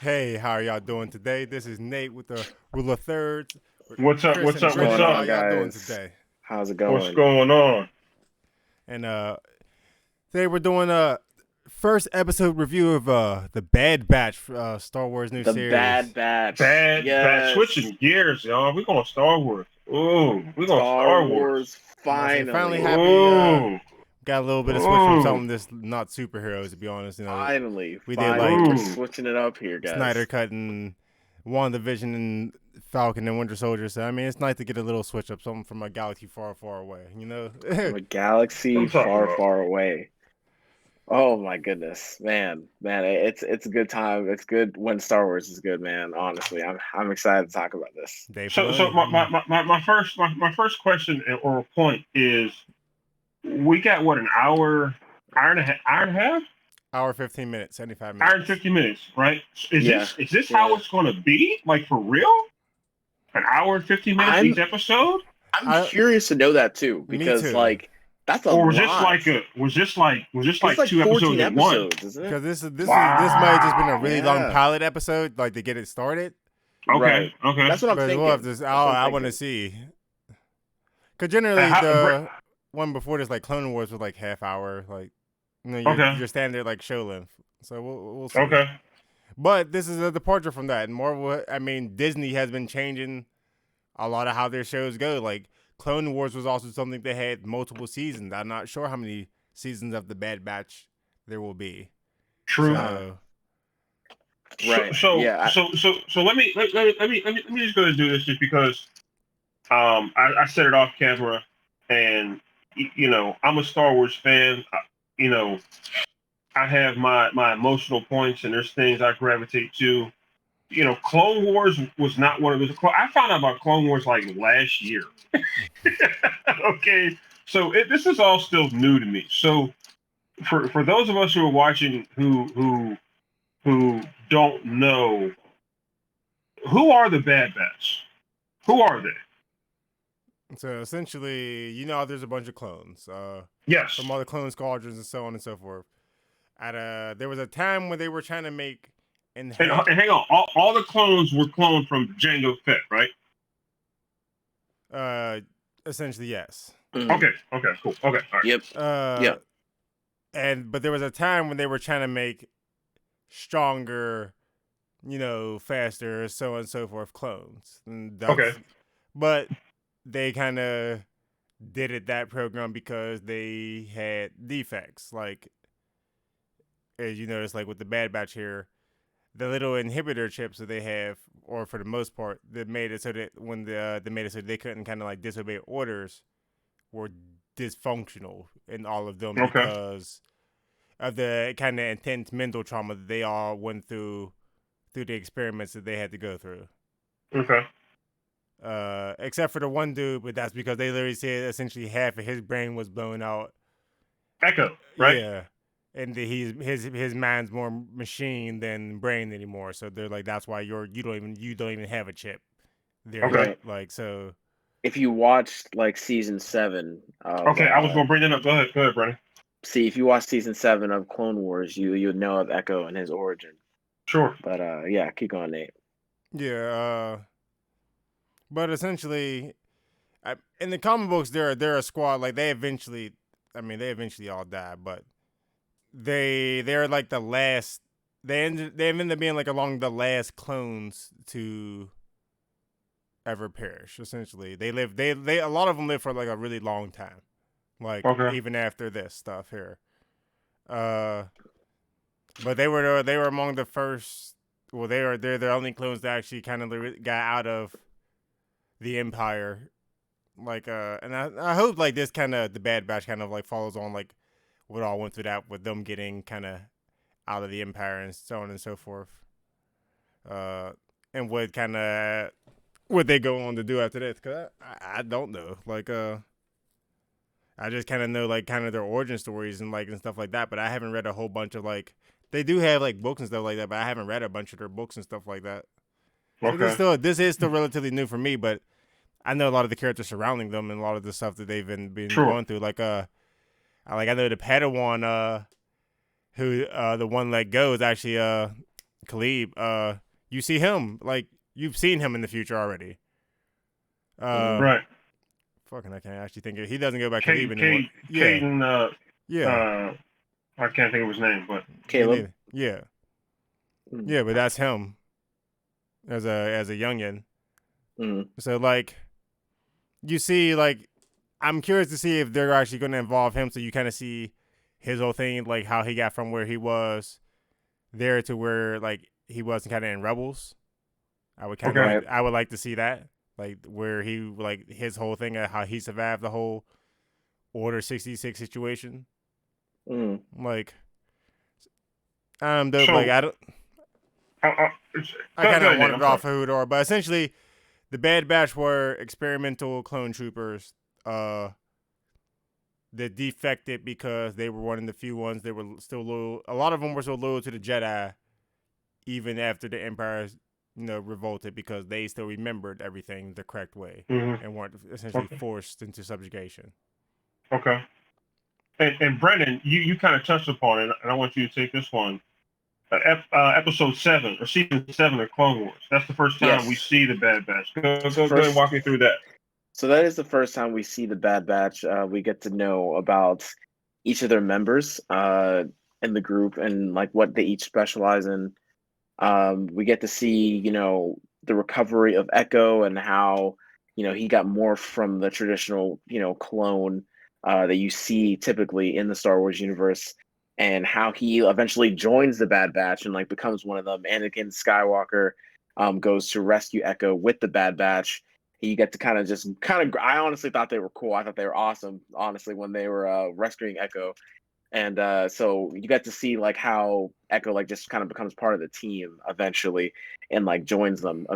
Hey, how are y'all doing today? This is Nate with the Rule of Thirds. With What's up? Chris What's and up? What's What's going Brandon, how up? on, y'all doing guys? today? How's it What's going? going on? And today we're doing a first episode review of the Bad Batch, Star Wars new The series. Bad Batch. Bad Yes. switching gears, y'all. We going Star Wars. Ooh, we going Star Star Wars. Wars I'm gonna say finally finally. happy Ooh, got a little bit of switch from ooh, something that's not superheroes. To be honest, Finally. we did Finally. like We're ooh. switching it up here, Snyder guys. cut and WandaVision and Falcon and Winter Soldier. So I mean, it's nice to get a little switch up, something from a galaxy far, far away. From a What galaxy I'm talking far, about. far away. Oh my goodness. Man, it's a good time. It's good when Star Wars is good, man. Honestly. I'm excited to talk about this. Dave So Filoni. my first question or point is, we got what, an hour and a half, Hour 15 minutes, 75 hour and minutes. 50 minutes, right? Is Yeah. this how Yeah. it's going to be? Like, for real? An hour and 50 minutes I'm each episode? I'm I curious to know that too, Me because too, like that's a Or was this lot. like a was this It's like like two episodes 14 in one? episodes, isn't it? because this might have just been a Wow. really long Yeah. pilot episode, like to get it started. Okay. Right. Okay. That's what I'm But we'll have thinking. to. That's what I'm I want to thinking. see. Because And generally how, the one before this, like Clone Wars, was like half hour, like okay. your standard like show length. So we'll see. Okay. But this is a departure from that. And Marvel, I mean, Disney has been changing a lot of how their shows go. Like Clone Wars was also something that had multiple seasons. I'm not sure how many seasons of the Bad Batch there will be. True. Uh, So So right. so Yeah. so so so let me just go and do this just because I set it off camera, and I'm a Star Wars fan. You know I have my emotional points, and there's things I gravitate to. Clone Wars was not one of those. I found out about Clone Wars like last year. Okay, so this is all still new to me. So for those of us who are watching who don't know, who are the Bad Batch? Who are they? so essentially, there's a bunch of clones Yes, from all the clone squadrons and so on and so forth. There was a time when they were trying to make enhance. and hang on, all the clones were cloned from Jango Fett, right? Uh, essentially, yes. Mhm. Okay, cool. Okay, all right. Yep. Uh, Yep. but there was a time when they were trying to make stronger, faster, so on and so forth clones. And Okay, but they kind of did it that program because they had defects. Like, as you notice, like with the Bad Batch here, the little inhibitor chips that they have, or for the most part, that made it so that when they made it so they couldn't kind of like disobey orders, were dysfunctional in all of them okay, because of the kind of intense mental trauma that they all went through the experiments that they had to go through. okay. Except for the one dude, but that's because they literally said essentially half of his brain was blown out. Echo, right? Yeah, and his mind's more machine than brain anymore. So they're like, that's why you don't even have a chip. There, Okay, Right. like so. If you watched like season 7 of okay. I was gonna bring that up. Go ahead, Brandon. see if you watch season 7 of Clone Wars, you would know of Echo and his origin. Sure. But yeah, keep going, Nate. Yeah, but essentially, in the comic books, they're a squad. Like they eventually all die, but they're like the last. They end up being like along the last clones to ever perish. Essentially, they a lot of them live for like a really long time. Like Okay. even after this stuff here, uh, but they were among the first. Well, they're the only clones that actually kind of got out of the Empire. Like and I hope like this kind of the Bad Batch kind of like follows on like what all went through that with them getting kind of out of the Empire and so on and so forth. Uh, and what they go on to do after this? Cause I don't know. Like I just kind of know like kind of their origin stories and like and stuff like that. But I haven't read a whole bunch of like they do have like books and stuff like that. But I haven't read a bunch of their books and stuff like that. So Okay. this is still relatively new for me. But I know a lot of the characters surrounding them and a lot of the stuff that they've been Sure. going through. I know the Padawan who the one let go is actually Khalib, you see him like you've seen him in the future already. Right. Fucking, I can't actually think of. He doesn't go by Khalib anymore. Caden, Yeah, yeah, I can't think of his name, but me Caleb. neither. Yeah, Mm. yeah, but that's him as a youngin. Mm. So like you see like I'm curious to see if they're actually going to involve him, so you kind of see his whole thing, like how he got from where he was there to where like he was kind of in Rebels. I would kind of okay. Right. I would like to see that, like where he like his whole thing of how he survived the whole Order 66 situation. Mm. Like dope. Like So, I don't. I go kind of ahead, Nate. wandered I'm sorry. off of Hodor, but essentially the Bad Batch were experimental clone troopers. That defected because they were one of the few ones that were still loyal. A lot of them were so loyal to the Jedi, even after the Empire, revolted because they still remembered everything the correct way Mm-hmm. and weren't essentially Okay. forced into subjugation. Okay. And Brendan, you kind of touched upon it, and I want you to take this one. Episode 7 or season 7 of Clone Wars. That's the first time we Yes. see the Bad Batch. Go ahead and First. walk me through that. So that is the first time we see the Bad Batch. We get to know about each of their members in the group and like what they each specialize in. We get to see, the recovery of Echo and how, he got morphed from the traditional, clone that you see typically in the Star Wars universe, and how he eventually joins the Bad Batch and like becomes one of them. Anakin Skywalker goes to rescue Echo with the Bad Batch. You get to I honestly thought they were cool. I thought they were awesome, honestly, when they were rescuing Echo. And so you get to see like how Echo like just kind of becomes part of the team eventually and like joins them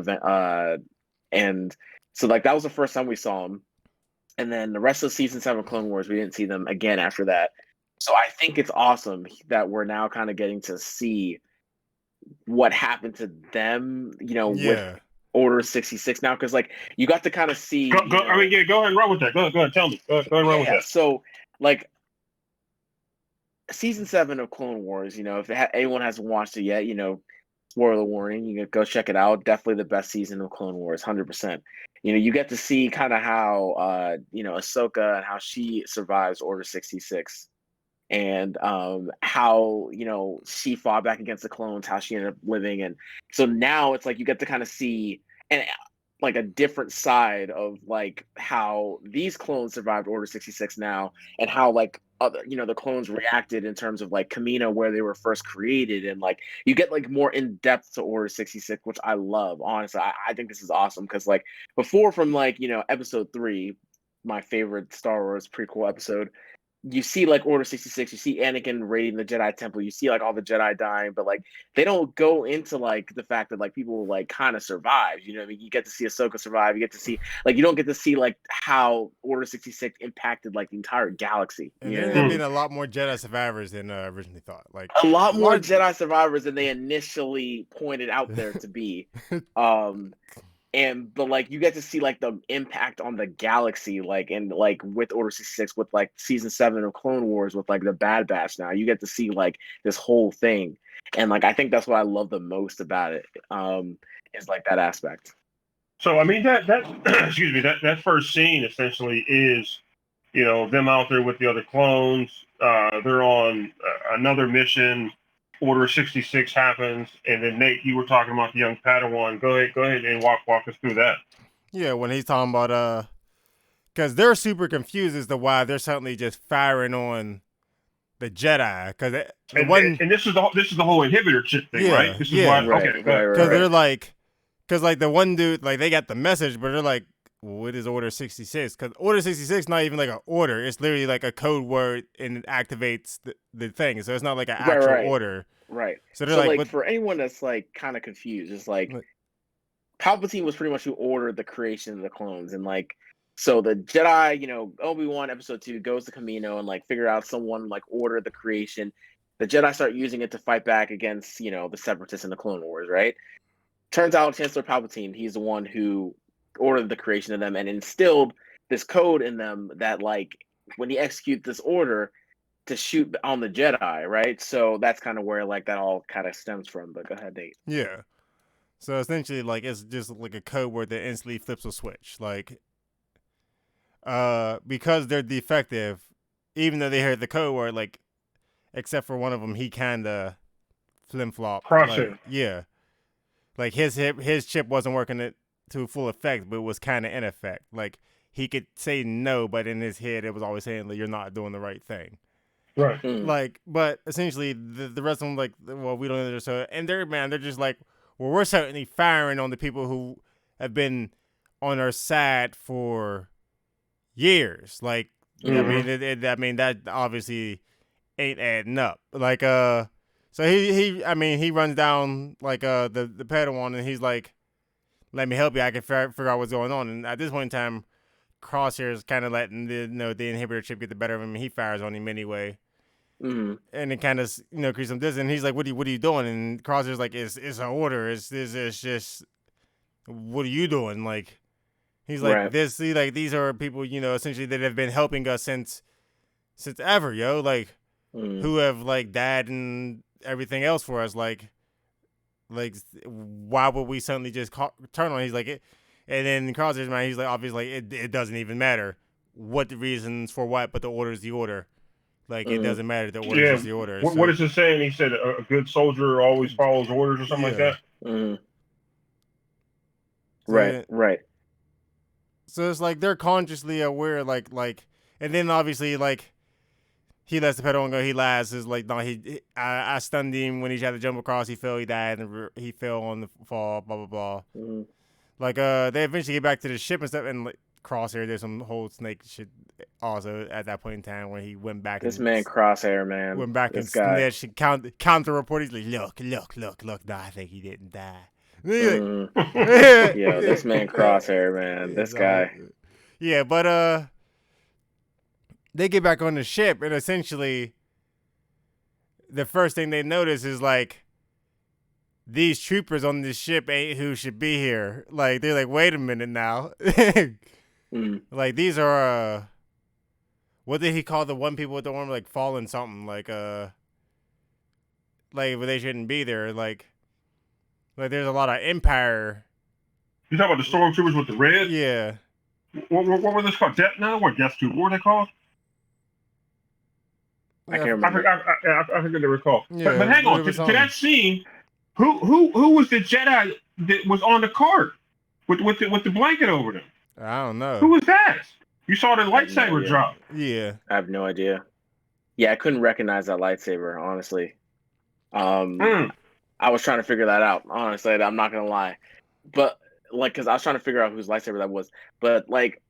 and so like that was the first time we saw him. And then the rest of season 7 Clone Wars, we didn't see them again after that. So I think it's awesome that we're now kind of getting to see what happened to them, with Yeah, Order 66 now, because like you got to kind of see, Go ahead and run with that. Go ahead, tell me. Go ahead and run with that. So like season 7 of Clone Wars, if anyone hasn't watched it yet, spoiler warning, you can go check it out. Definitely the best season of Clone Wars, 100%. You get to see kind of how, Ahsoka and how she survives Order 66 and how, she fought back against the clones, how she ended up living. And so now it's like you get to kind of see and like a different side of like how these clones survived Order 66 now and how like other the clones reacted in terms of like Kamino where they were first created, and like you get like more in depth to Order 66, which I love. Honestly, I think this is awesome because like before from like episode 3, my favorite Star Wars prequel episode, you see like Order 66, you see Anakin raiding the Jedi Temple, you see like all the Jedi dying, but like they don't go into like the fact that like people like kind of survive. You know what I mean? You get to see Ahsoka survive, you get to see like you don't get to see like how Order 66 impacted like the entire galaxy. and You there know what ended I up mean? being a lot more Jedi survivors than originally thought. Like A lot a more lot of Jedi survivors than they initially pointed out there to be. Um but like you get to see like the impact on the galaxy, like and like with Order 66, with like season 7 of Clone Wars, with like the Bad Batch. Now you get to see like this whole thing, and like I think that's what I love the most about it, is like that aspect. So I mean that excuse me, that first scene essentially is them out there with the other clones. They're on another mission. Order 66 happens, and then Nate, you were talking about the young Padawan. Go ahead and walk us through that. yeah, when he's talking about because they're super confused as to why they're suddenly just firing on the Jedi because the one And this is the whole inhibitor chip thing, right? yeah This is why. yeah Right, Okay, good. because right. they're like because like the one dude like they got the message but they're like what is Order 66? Because Order 66 not even like an order. It's literally like a code word and it activates the thing. So it's not like an Right, actual right, order. right. So they're So like, like what? for anyone that's like kind of confused, it's like Palpatine was pretty much who ordered the creation of the clones, and like so the Jedi, Obi-Wan episode 2 goes to Kamino and like figure out someone like ordered the creation. The Jedi start using it to fight back against, the Separatists in the Clone Wars, right? Turns out Chancellor Palpatine, he's the one who ordered the creation of them and instilled this code in them that like when he executes this order, to shoot on the Jedi, right? So that's kind of where like that all kind of stems from. But go ahead, Nate. Yeah. So essentially, like it's just like a code word that instantly flips a switch. Like, because they're defective, even though they heard the code word, like, except for one of them, he kind of flim flop. Crosshair. Like, yeah, like his chip wasn't working it to full effect, but it was kind of in effect. Like he could say no, but in his head, it was always saying like, you're not doing the right thing. Right. Like, but essentially, the rest of them, like, well, we don't know. So, and they're just like, well, we're certainly firing on the people who have been on our side for years. Like, I mean, that obviously ain't adding up. Like, so he runs down like the Padawan, and he's like, let me help you. I can figure out what's going on. And at this point in time, Crosshair is kind of letting the inhibitor chip get the better of him, and he fires on him anyway. Mm-hmm. And it kind of creates some distance. And he's like, "What are you doing?" And Crosshair's like, "It's an order. It's just what are you doing?" Like he's like, Right. these are people essentially that have been helping us since ever, yo. Like who have like died and everything else for us. Like why would we suddenly just turn on? He's like it, and then Crosshair's mind, he's like, obviously it doesn't even matter what the reasons for what, but the order is the order. Like, it doesn't matter. The order is just the order. What is it saying? He said a good soldier always follows orders or something like that? Mm-hmm. So, right. So it's like they're consciously aware, like, and then obviously, like, he lets the Padawan go. He lies. Is like, no, I stunned him when he tried to jump across. He fell. He died, and he fell on the fall. Blah blah blah. Mm-hmm. Like, they eventually get back to the ship and stuff, and like, Crosshair, there's some whole snake shit also at that point in time when he went back. This man Crosshair, man. Went back this and snitched and counter report. He's like, look. No, I think he didn't die. Yeah, this man Crosshair, man. This guy. Yeah, but they get back on the ship, and essentially the first thing they notice is like, these troopers on this ship ain't who should be here. Like, they're like, wait a minute now. Like, these are what did he call the one people with the arm? Like, fallen something. Like where they shouldn't be there. Like there's a lot of Empire. You talking about the stormtroopers with the red? Yeah. What were they called? Death Troopers? What were they called? I can't remember. I forget to recall. Yeah, but hang on, to that scene, who was the Jedi that was on the cart with the blanket over them? I don't know. Who was that? You saw the lightsaber drop. Yeah. I have no idea. Yeah, I couldn't recognize that lightsaber, honestly. I was trying to figure that out, honestly. I'm not gonna lie, but like, because I was trying to figure out whose lightsaber that was. But like,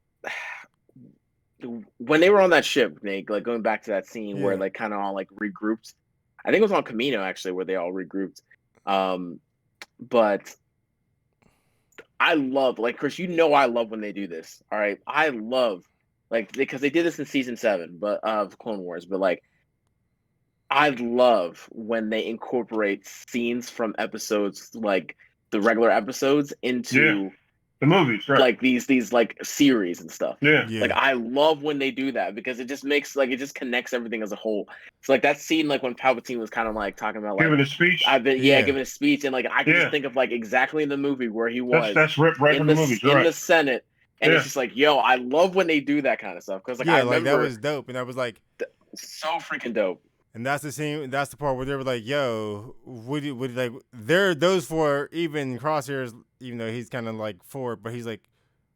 when they were on that ship, Nate, like going back to that scene where like kind of all like regrouped. I think it was on Camino actually, where they all regrouped. But I love, like, Chris, I love when they do this. All right, I love, like, because they did this in season 7, but of Clone Wars. But like, I love when they incorporate scenes from episodes, like the regular episodes, into the movies, right? Like these like series and stuff. Yeah. Like, I love when they do that, because it just makes, like, it just connects everything as a whole. It's like that scene, like when Palpatine was kind of like talking about, like, giving a speech. Giving a speech, and like I can just think of like exactly in the movie where he was. That's ripped right from the movies, right? In the Senate, and it's just like, yo, I love when they do that kind of stuff, because like, I remember, that was dope, and I was like, so freaking dope. And that's the scene. That's the part where they were like, "Yo, would you like?" They're those four, even Crosshairs, even though he's kind of like four, but he's like,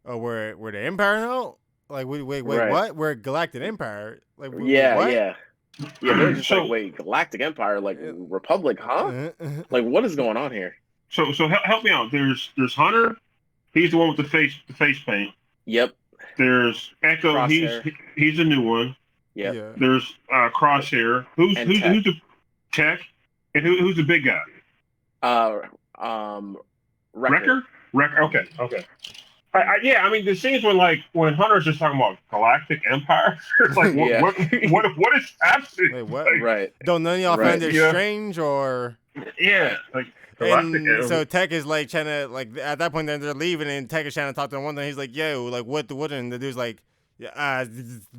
"Oh, we're the Empire now." Like, wait, Right. what? We're Galactic Empire. Like, what? Yeah. They're just like, wait, Galactic Empire, like Republic, huh? Like, what is going on here? So help me out. There's Hunter. He's the one with the face paint. Yep. There's Echo. Crosshair. He's a new one. Yep. Yeah. There's Crosshair. Who's the Tech, and who's the big guy? Wrecker. Okay. I mean, the scenes when Hunter's just talking about Galactic Empire. It's like, what is happening? Wait, what? Like, right. Don't none of y'all find it strange, or? Yeah, like Galactic. And so Tech is like trying to, like, at that point they're leaving, and Tech is trying to talk to him one thing. He's like, "Yo, like what?" And the dude's like,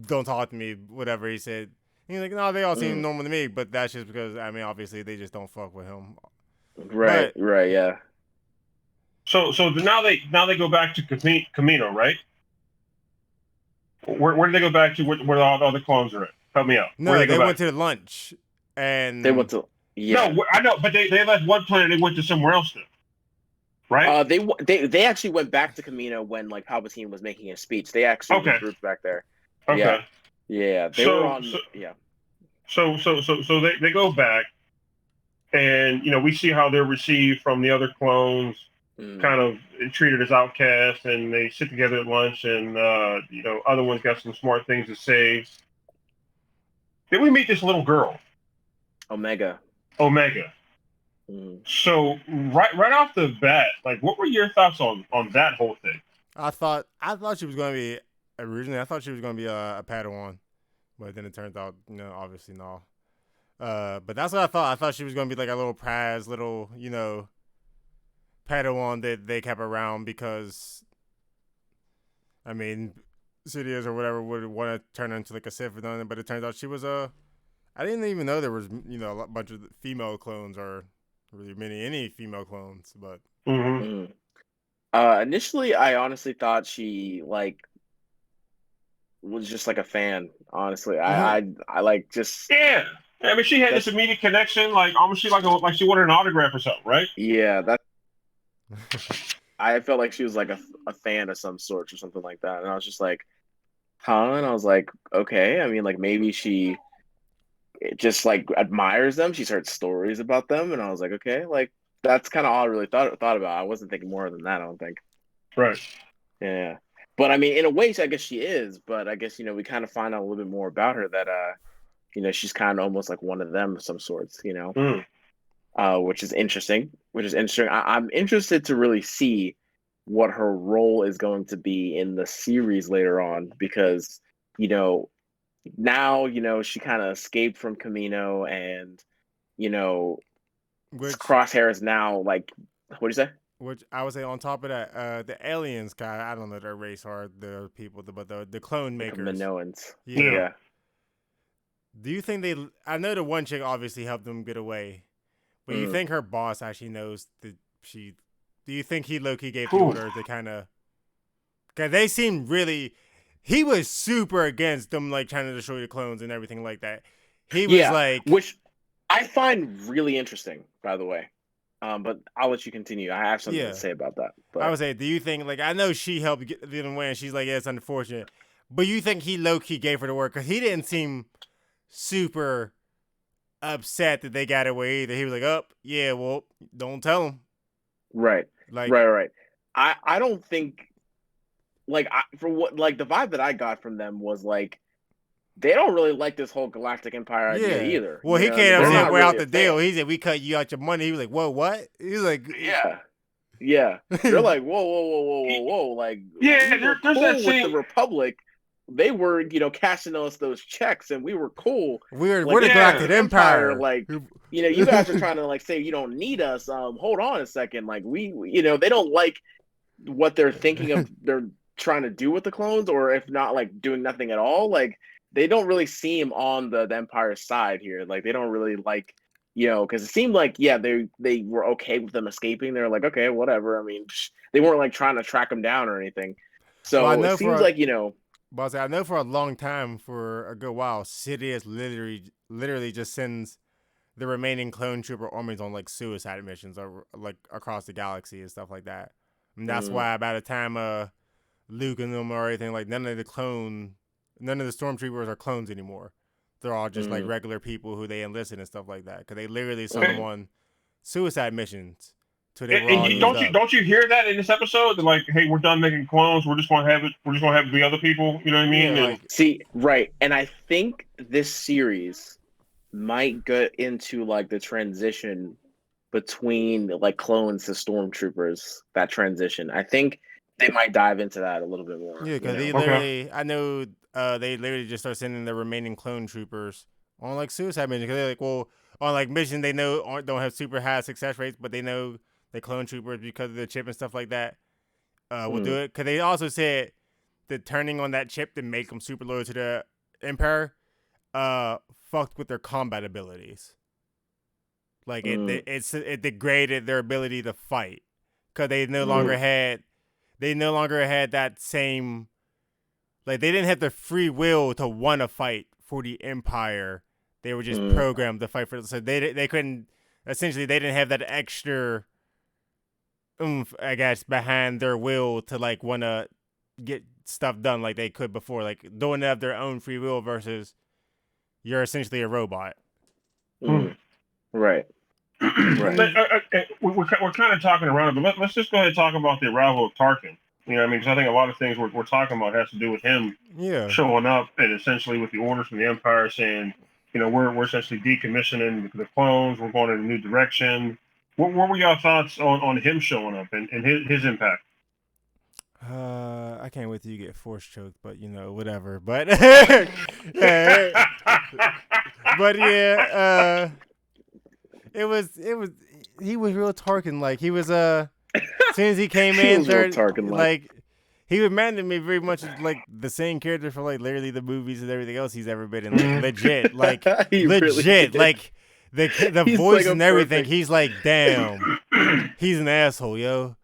"Don't talk to me," whatever he said. He's like, no, they all seem normal to me, but that's just because I mean, obviously they just don't fuck with him. Right, yeah. So now they go back to Camino, right? Where do they go back to? Where all the other clones are at? Help me out. Where No, do they they go went back? to lunch, and They went to No, I know, but they left one planet. They went to somewhere else then, right? They actually went back to Camino when like Palpatine was making his speech. They actually Okay. regrouped back there. Okay. Yeah. They were on. So they go back, and we see how they're received from the other clones, kind of treated as outcasts, and they sit together at lunch, and other ones got some smart things to say. Then we meet this little girl, Omega. So right off the bat, like, what were your thoughts on that whole thing? I thought she was gonna be originally. I thought she was gonna be a Padawan, but then it turns out, obviously no. But that's what I thought. I thought she was gonna be like a little Praz, little Padawan that they kept around because, I mean, Sidious or whatever would want to turn her into like a Sith or something. But it turns out she was a. I didn't even know there was a bunch of female clones or really any female clones, but. Initially, I honestly thought she like was just like a fan. Honestly, I like just I mean, she had this immediate connection, like almost she like she wanted an autograph or something, right? Yeah, that. I felt like she was like a fan of some sort or something like that, and I was just like, huh? And I was like, okay. I mean, like maybe she just like admires them. She's heard stories about them, and I was like, okay, like that's kind of all I really thought about. I wasn't thinking more than that. I don't think. Right. Yeah, but I mean, in a way, I guess she is. But I guess we kind of find out a little bit more about her that she's kind of almost like one of them of some sorts. Which is interesting. I'm interested to really see what her role is going to be in the series later on because now she kind of escaped from Camino and Crosshair is now like what do you say? Which I would say on top of that, the aliens guy, I don't know their race or the people, but the clone makers. Minoans. Yeah. Do you think I know the one chick obviously helped them get away, but you think her boss actually knows that she? Do you think he low-key gave the order to kind of? Cause they seemed really. He was super against them, like trying to destroy the clones and everything like that. He was like, which I find really interesting, by the way. But I'll let you continue. I have something to say about that. But I would say, do you think, like, I know she helped get them away, and she's like, yeah, it's unfortunate, but you think he low-key gave her the work? Because he didn't seem super upset that they got away either. He was like, oh, yeah, well, don't tell him. Right. Like, right. I don't think, like, for what, like, the vibe that I got from them was, like, they don't really like this whole Galactic Empire idea either. Well, he came up and said, we're out the deal. He said, we cut you out your money. He was like, whoa, what? He was like, yeah. They're like, whoa. Like, there's cool that with the Republic. They were, cashing us those checks, and we were cool. We're the Galactic Empire. Like, you guys are trying to like say you don't need us. Hold on a second. Like, we they don't like what they're thinking of. They're trying to do with the clones, or if not, like doing nothing at all. Like, they don't really seem on the Empire's side here. Like, they don't really like, because it seemed like, they were okay with them escaping. They're like, okay, whatever. I mean, they weren't like trying to track them down or anything. So it seems like, But I know for a long time, for a good while, Sidious literally just sends the remaining clone trooper armies on like suicide missions or like across the galaxy and stuff like that. And that's why by the time Luke and them or anything, like none of the stormtroopers are clones anymore. They're all just like regular people who they enlisted and stuff like that. Because they literally sent them on suicide missions. Don't you hear that in this episode? They're like, hey, we're done making clones. We're just gonna have it. We're just gonna have the other people. You know what I mean? Yeah, see, right. And I think this series might get into like the transition between like clones to stormtroopers. That transition. I think they might dive into that a little bit more. Yeah, because they literally, I know they literally just start sending the remaining clone troopers on like suicide missions. Because they're like, well, on like missions they know don't have super high success rates, but they know the clone troopers because of the chip and stuff like that will do it. Because they also said that turning on that chip to make them super loyal to the Empire fucked with their combat abilities. Like it degraded their ability to fight because they no longer had that same, like, they didn't have the free will to want to fight for the Empire. They were just programmed to fight for it. So they couldn't, essentially they didn't have that extra oomph, I guess, behind their will to like want to get stuff done like they could before, like doing it of their own free will versus you're essentially a robot. Right. We're kind of talking around it, but let's just go ahead and talk about the arrival of Tarkin. You know what I mean? Because I think a lot of things we're talking about has to do with him showing up and essentially with the orders from the Empire saying, you know, we're essentially decommissioning the clones. We're going in a new direction. What were your thoughts on him showing up and his impact? I can't wait till you get force choked, but you know, whatever. But but yeah, it was he was real Tarkin like. He was as soon as he came in, like he reminded me very much of like the same character for like literally the movies and everything else he's ever been in. Like, legit, like legit, really like the voice like and everything. Perfect. He's like, damn, he's an asshole, yo.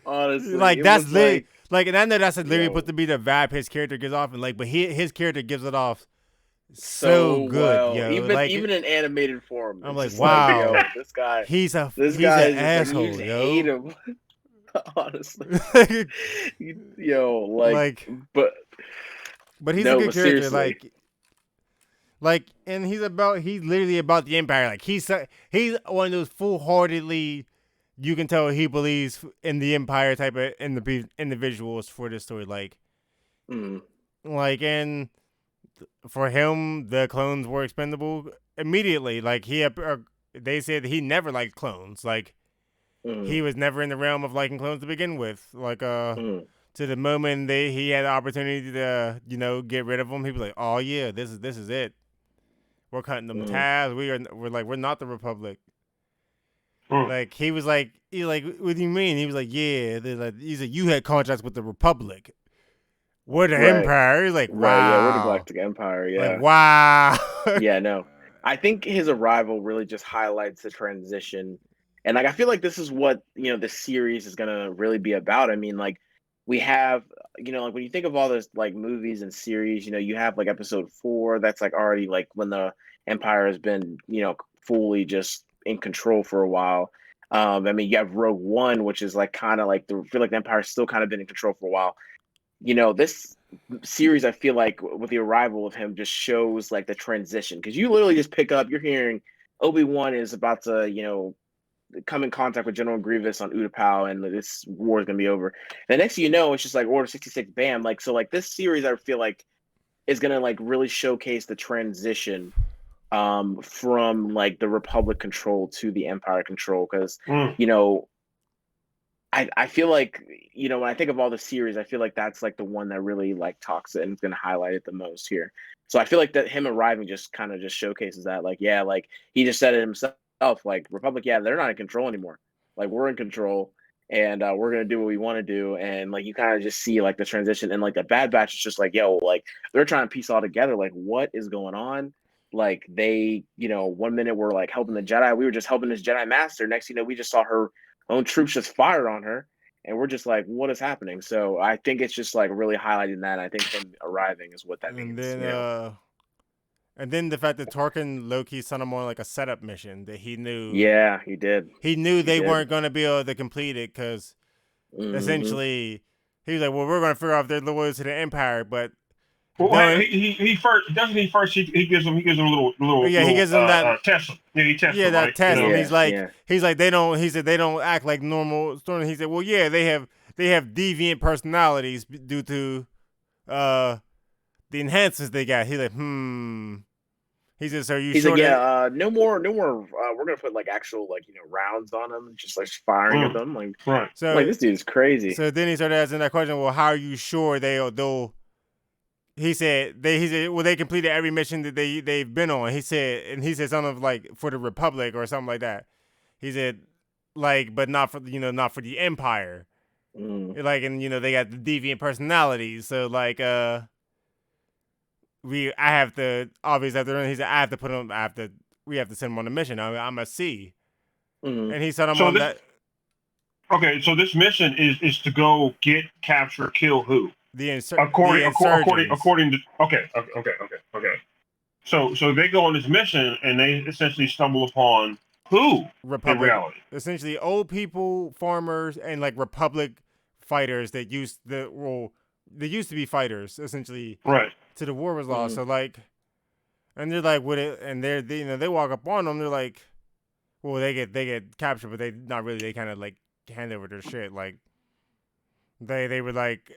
Honestly, like that's like, and I know that's literally supposed to be the vibe his character gives off, and like, but his character gives it off so good, well. Yo. Even in animated form, I'm like, wow, like, yo, this guy, he's an asshole, like, you yo. Hate him. Honestly, yo, like, but he's a good character, like, and he's literally about the Empire. Like he's one of those full-heartedly, you can tell he believes in the Empire type of individuals for this story. Like, like, and for him, the clones were expendable immediately. Like they said he never liked clones. Like he was never in the realm of liking clones to begin with. Like to the moment he had the opportunity to get rid of them, he was like, oh yeah, this is it. We're cutting them ties. We're not the Republic. Like he was like, what do you mean? He was like, yeah. He's like, you had contracts with the Republic. We're the Empire. He's like, wow. Right, yeah, we're the Galactic Empire. Yeah. Like, wow. Yeah, no. I think his arrival really just highlights the transition, and like I feel like this is what the series is gonna really be about. I mean, like we have like when you think of all this like movies and series, you have like episode 4 that's like already like when the Empire has been fully just in control for a while. I mean, you have Rogue One, which is like kind of like I feel like the Empire's still kind of been in control for a while. This series, I feel like with the arrival of him just shows like the transition, because you literally just pick up, you're hearing Obi-Wan is about to come in contact with General Grievous on Utapau, and this war is gonna be over. The next thing you know, it's just like Order 66, bam. Like, so like this series, I feel like is gonna like really showcase the transition from like the Republic control to the Empire control, because I feel like when I think of all the series, I feel like that's like the one that really like talks it and is going to highlight it the most here. So I feel like that him arriving just kind of just showcases that, like, yeah, like he just said it himself, like Republic, yeah, they're not in control anymore. Like we're in control, and we're gonna do what we want to do. And like you kind of just see like the transition, and like the Bad Batch is just like, yo, like they're trying to piece all together, like what is going on. Like they, 1 minute we're like helping the Jedi, we were just helping this Jedi Master. Next, we just saw her own troops just fired on her, and we're just like, what is happening? So I think it's just like really highlighting that. I think him arriving is what that means. And then the fact that Tarkin low-key sounded more like a setup mission that he knew. Yeah, he did. He knew they weren't going to be able to complete it because essentially he was like, well, we're going to figure out if they're loyal to the Empire, but. Well, he first doesn't he first he gives them a little he gives them that test. Yeah, he tests them, that right? test. And he's like they don't. He said they don't act like normal. He said, well, yeah, they have deviant personalities due to the enhancements they got. He's like, He said, so he's sure like, yeah, no more. We're gonna put like actual like rounds on them, just like firing at them. Like, right. So like this dude's crazy. So then he started asking that question. Well, how are you sure they'll? He said well, they completed every mission that they've been on. He said something like for the Republic or something like that. He said like, but not for not for the Empire. Like, and they got the deviant personalities. So like I have to obviously he said I have to we have to send him on a mission. I'm a C, Mhm. and he sent him So on this that so this mission is to go get, capture, kill who? the insurgents. According to okay. So they go on this mission and they essentially stumble upon who in Republic, reality? essentially old people, farmers, and like Republic fighters that they used to be fighters essentially Right. to the war was lost. Mhm. So like, and they're like with it, and they walk up on them. They're like, well, they get captured, but they not really. They kind of like hand over their shit. Like they were like,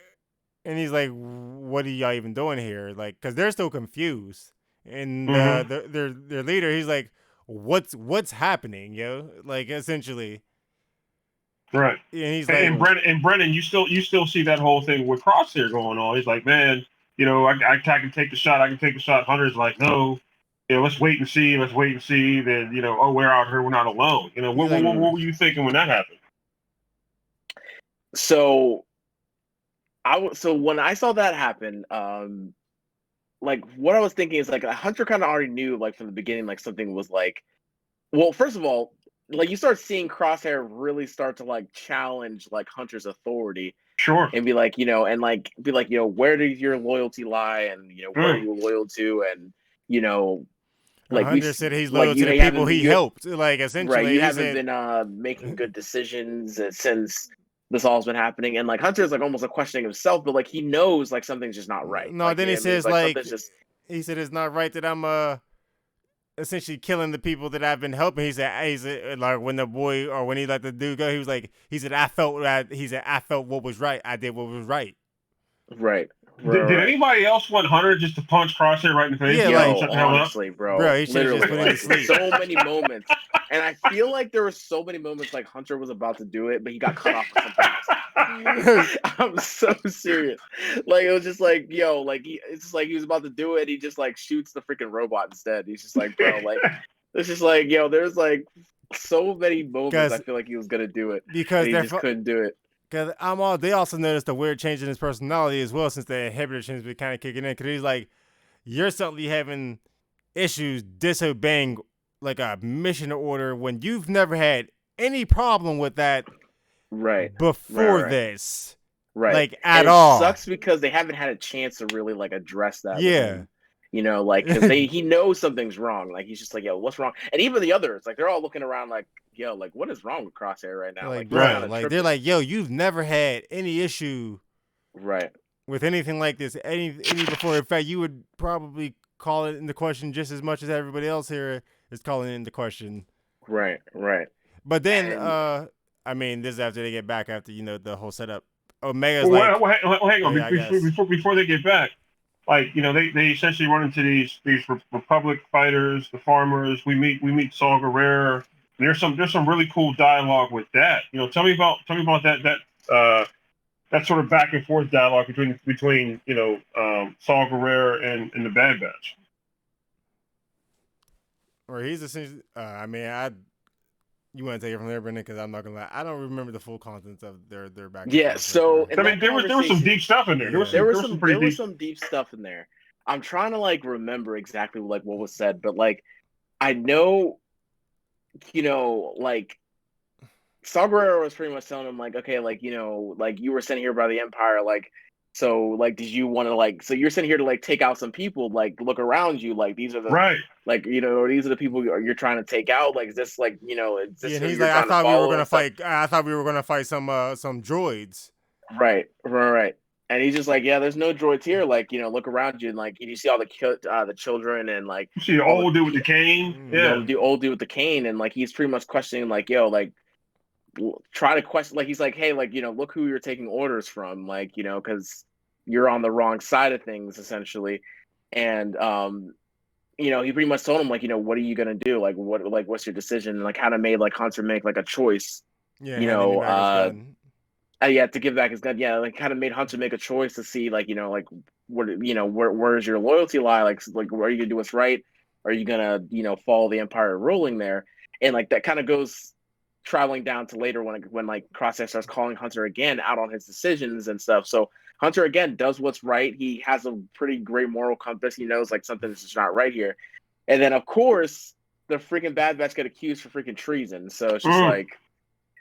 and he's like, what are y'all even doing here? Like, cause they're still confused. And Mm-hmm. their leader, he's like, what's happening, yo? Like essentially, Right. and he's like, And Brennan, you still see that whole thing with Crosshair going on. He's like, man, I can take the shot. I can take the shot. Hunter's like, no, let's wait and see. Let's wait and see. Then oh, we're out here. We're not alone. he's like, What were you thinking when that happened? So so when I saw that happen, like what I was thinking is like Hunter kind of already knew like from the beginning like something was like, well, first of all, like you start seeing Crosshair really start to like challenge like Hunter's authority Sure. and be like, and like be like, where does your loyalty lie, and what are you loyal to, and like Hunter said he's like loyal to the people he helped. Like right, essentially, you he haven't said, been making good decisions since this all's been happening, and like Hunter's like almost like questioning himself, but like he knows like something's just not right. no. Like Then he I mean, it's says like like, something's just he said it's not right that I'm essentially killing the people that I've been helping. He said like when the boy or when he let the dude go, he said I felt that he said I felt what was right. I did what was right. right. Did anybody else want Hunter just to punch Crosshair right in the face? Yeah, And tell him like to shut the hell up? Honestly, bro, he should have just literally, put him to like sleep. so many moments, and I feel like there were so many moments like Hunter was about to do it, but he got cut off with something else. I'm so serious. Like it was just like, like it's just like he was about to do it. He just like shoots the freaking robot instead. He's just like, bro, like it's just like, there's like so many moments I feel like he was gonna do it, because and he just couldn't do it. Because they also noticed a weird change in his personality as well since the inhibitor change been kind of kicking in. Because he's like, you're suddenly having issues disobeying like a mission order when you've never had any problem with that Right. before this. Right. Like at and all. It sucks because they haven't had a chance to really like address that. Yeah. With him. Like because he knows something's wrong. Like he's just like, yo, what's wrong? And even the others, like they're all looking around like, yo, like what is wrong with Crosshair right now? Like bro, like they're like, yo, you've never had any issue right with anything like this any before. In fact, you would probably call it into question just as much as everybody else here is calling it into question. Right. But then I mean, this is after they get back after the whole setup. Omega's hang on. Before they get back, like they essentially run into these Republic fighters, the farmers. We meet Saw Gerrera. There's some really cool dialogue with that. Tell me about that sort of back and forth dialogue between Saw Gerrera and the Bad Batch. Or he's essentially. I mean, you want to take it from there, Brendan? Because I'm not gonna lie, I don't remember the full contents of their back. Yeah, so I mean, there was some deep stuff in there. Yeah. There was some deep stuff in there. I'm trying to like remember exactly like what was said, but like I know, like Saw Gerrera was pretty much telling him like, okay, like like you were sent here by the Empire, like. So, like, did you want to like? So you're sent here to like take out some people. Like, look around you. Like, these are the right. Like, these are the people you're trying to take out. Like, is this like Is this and he's like, I thought we were gonna fight. I thought we were gonna fight some droids. Right. And he's just like, yeah, there's no droids here. Like, look around you, and like you see all the children, and like you see the old dude with the cane. Yeah, the old dude with the cane, and like he's pretty much questioning, like, yo, like. Try to question, like he's like, hey, like look who you're taking orders from, like because you're on the wrong side of things essentially, and he pretty much told him like what are you gonna do, like what's your decision, and like kind of made like Hunter make like a choice, yeah, to give back his gun, like kind of made Hunter make a choice to see like like what where's your loyalty lie, like are you gonna do what's right, are you gonna follow the Empire ruling there, and like that kind of goes traveling down to later when like Crosshair starts calling Hunter again out on his decisions and stuff. So Hunter again does what's right. He has a pretty great moral compass. He knows like something's just not right here. And then of course the freaking Bad Batch get accused for freaking treason. So it's just like,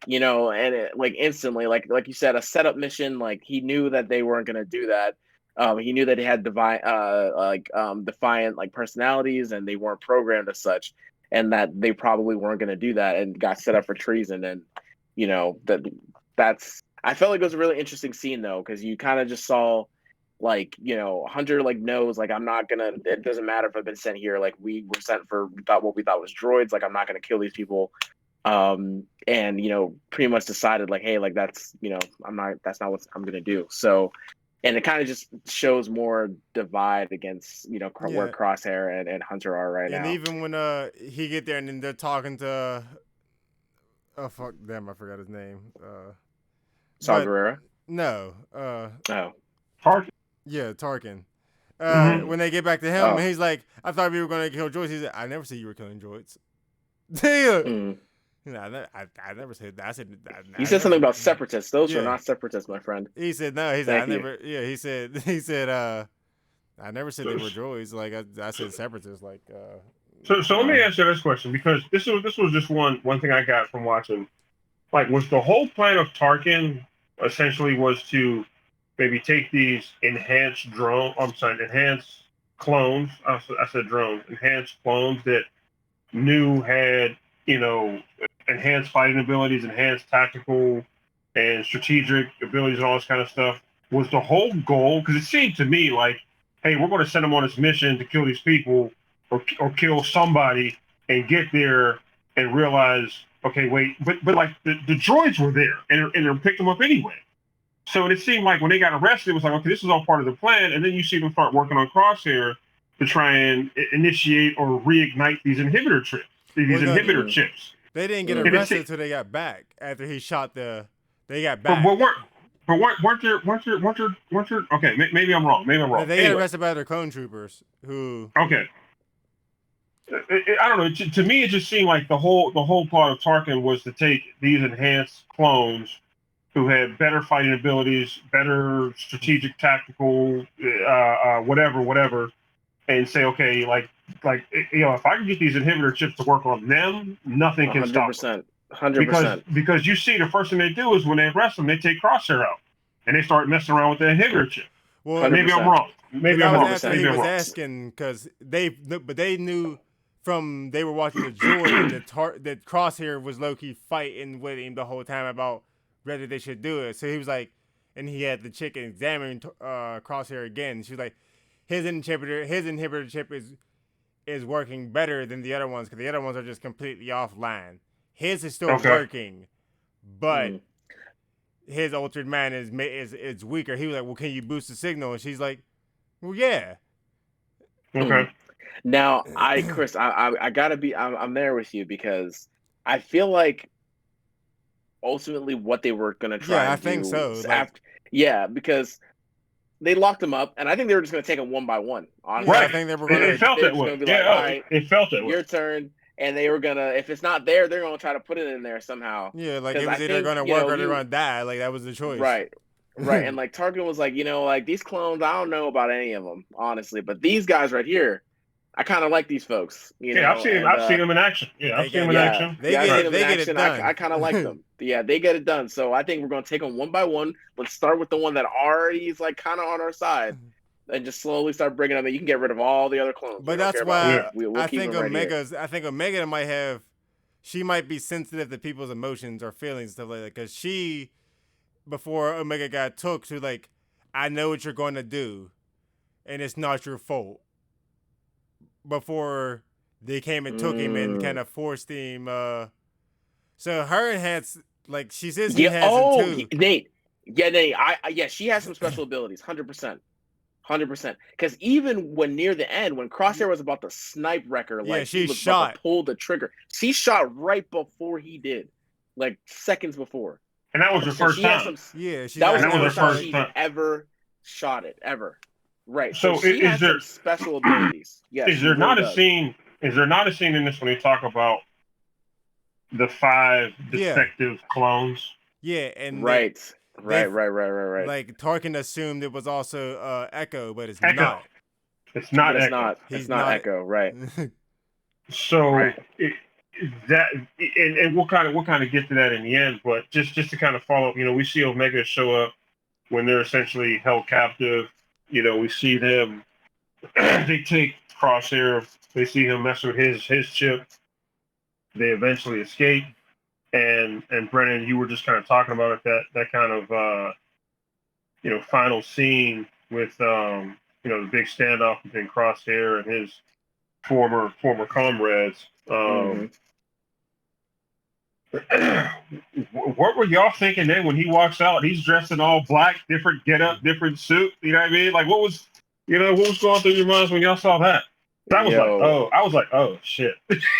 you know, and like instantly, like you said, a setup mission. Like he knew that they weren't gonna do that. He knew that they had defiant like personalities, and they weren't programmed as such, and that they probably weren't gonna do that, and got set up for treason. And you know that's. I felt like it was a really interesting scene though, because you kind of just saw, like, you know, Hunter like knows like I'm not gonna. It doesn't matter if I've been sent here. Like we were sent for what we thought was droids. Like I'm not gonna kill these people. And you know, pretty much decided like, hey, like that's, you know, that's not what I'm gonna do. So, and it kind of just shows more divide against, you know, where Crosshair and Hunter are right now. And even when he get there and then they're talking to oh fuck damn, I forgot his name. Saw Gerrera? No. Tarkin. Yeah, Tarkin. When they get back to him, he's like, I thought we were gonna kill droids. He said, I never said you were killing droids. Damn. I never said that. I said he said something about separatists. Those are not separatists, my friend. He said no. He said I never. Yeah, he said I never said they were droids. Like I said separatists. Like So let me ask you this question, because this was just one thing I got from watching. Like, was the whole plan of Tarkin essentially was to maybe take these enhanced clones. I said drones. Enhanced clones that knew had, you know, enhanced fighting abilities, enhanced tactical and strategic abilities, and all this kind of stuff. Was the whole goal? Because it seemed to me like, hey, we're going to send them on this mission to kill these people or kill somebody, and get there and realize, okay, wait, but like the droids were there and they picked them up anyway. So it seemed like when they got arrested, it was like, okay, this is all part of the plan. And then you see them start working on Crosshair to try and initiate or reignite these inhibitor chips. Chips. They didn't get arrested until they got back after he shot They got back. But weren't there? Okay, maybe I'm wrong. They got arrested by their clone troopers who. Okay. I don't know. To me, it just seemed like the whole plot of Tarkin was to take these enhanced clones who had better fighting abilities, better strategic, tactical, whatever, and say, okay, like you know, if I can get these inhibitor chips to work on them, nothing can stop them. 100%. Because you see, the first thing they do is when they arrest them, they take Crosshair out and they start messing around with the inhibitor chip. Well, maybe I'm wrong. Maybe I'm wrong. He was asking because they knew from they were watching the droid that Crosshair was low-key fighting with him the whole time about whether they should do it. So he was like, and he had the chick examining Crosshair again. She was like, his inhibitor chip is working better than the other ones because the other ones are just completely offline. His is still working, but his altered man is weaker. He was like, well, can you boost the signal? And she's like, well, yeah. Okay. Now, Chris, I gotta be, I'm there with you because I feel like ultimately what they were gonna try. Yeah, I think so. Because they locked him up, and I think they were just gonna take him one by one. Honestly, right. I think they were gonna. It felt that way. It felt that way. Your turn, and they were gonna. If it's not there, they're gonna try to put it in there somehow. Yeah, like it was either gonna work or they're gonna die. Like that was the choice. Right. And like Tarkin was like, you know, like these clones, I don't know about any of them, honestly, but these guys right here, I kind of like these folks. You know? I've seen them in action. Yeah, I've seen them in action. They get it done. I kind of like them. Yeah, they get it done. So I think we're gonna take them one by one. Let's start with the one that already is like kind of on our side, and just slowly start bringing them in. You can get rid of all the other clones. But that's why I think Omega might have. She might be sensitive to people's emotions or feelings, stuff like that, because she, before Omega got took, to like, I know what you're going to do, and it's not your fault. Before they came and took him and kind of forced him. So her enhanced, like she says, he has it too. Nate, she has some special abilities, 100%. Because even when near the end, when Crosshair was about to snipe Wrecker, like she was shot, about to pull the trigger. She shot right before he did, like seconds before. And that was her first time. That was the first time she's ever shot it, ever. Right. So she has some special abilities? Yes. Is there not a scene in this when they talk about the 5 Yeah. defective clones. Yeah, and Right. they Right. like Tarkin assumed it was also Echo, but it's Echo. not. It's not But it's Echo. not. He's It's not not Echo. Right. So Right. and we'll kind of get to that in the end, but just to kind of follow up, we see Omega show up when they're essentially held captive. We see them. They take Crosshair. They see him mess with his chip. They eventually escape. And Brennan, you were just kind of talking about it, that kind of final scene with the big standoff between Crosshair and his former comrades. What were y'all thinking then when he walks out? He's dressed in all black, different getup, different suit. You know what I mean? Like, what was going through your minds when y'all saw that? I was like, oh shit.